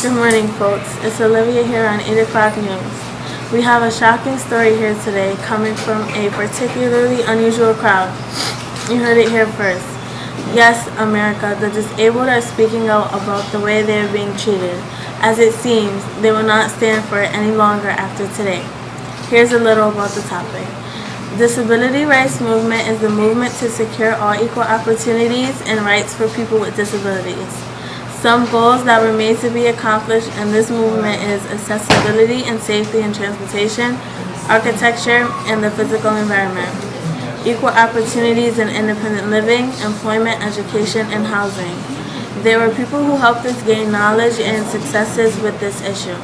Good morning, folks. It's Olivia here on 8 o'clock news. We have a shocking story here today coming from a particularly unusual crowd. You heard it here first. Yes, America, the disabled are speaking out about the way they are being treated. As it seems, they will not stand for it any longer after today. Here's a little about the topic. Disability rights movement is the movement to secure all equal opportunities and rights for people with disabilities. Some goals that were made to be accomplished in this movement is accessibility and safety in transportation, architecture, and the physical environment, equal opportunities in independent living, employment, education, and housing. There were people who helped us gain knowledge and successes with this issue.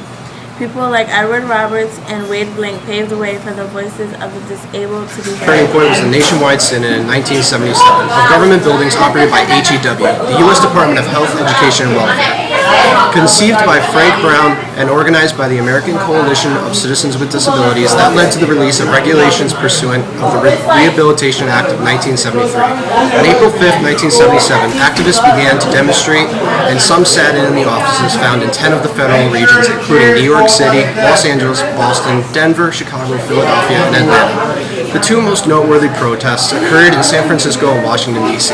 People like Edward Roberts and Wade Blink paved the way for the voices of the disabled to be heard. Turning point was the nationwide sit-in in 1977 of government buildings operated by HEW, the U.S. Department of Health, Education, and Welfare. Conceived by Frank Brown and organized by the American Coalition of Citizens with Disabilities, that led to the release of regulations pursuant of the Rehabilitation Act of 1973. On April 5, 1977, activists began to demonstrate, and some sat in the offices found in 10 of the federal regions, including New York City, Los Angeles, Boston, Denver, Chicago, Philadelphia, and Atlanta. The two most noteworthy protests occurred in San Francisco and Washington, D.C.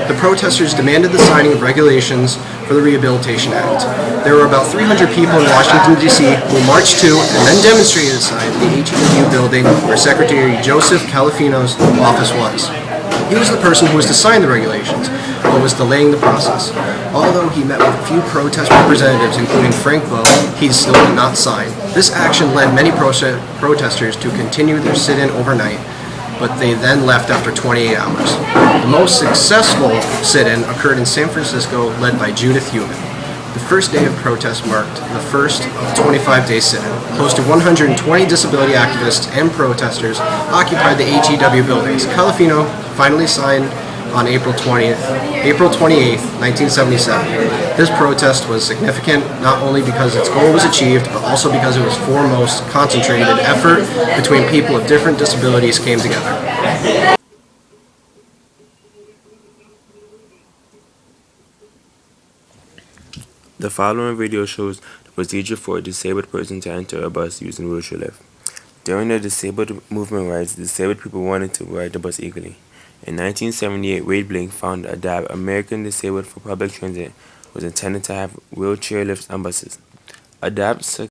The protesters demanded the signing of regulations for the Rehabilitation Act. There were about 300 people in Washington, D.C. who marched to and then demonstrated inside the HEW building where Secretary Joseph Califano's office was. He was the person who was to sign the regulations, but was delaying the process. Although he met with a few protest representatives, including Frank Bowe, he still did not sign. This action led many protesters to continue their sit-in overnight, but they then left after 28 hours. The most successful sit-in occurred in San Francisco, led by Judith Heumann. The first day of protest marked the first of 25-day sit-in. Close to 120 disability activists and protesters occupied the HEW buildings. Califano finally signed on April 28, 1977. This protest was significant not only because its goal was achieved, but also because it was foremost concentrated effort between people of different disabilities came together. The following video shows the procedure for a disabled person to enter a bus using wheelchair lift. During the disabled movement rights, disabled people wanted to ride the bus equally. In 1978, Wade Blink founded ADAPT, American Disabled for Public Transit, was intended to have wheelchair lifts on buses. ADAPT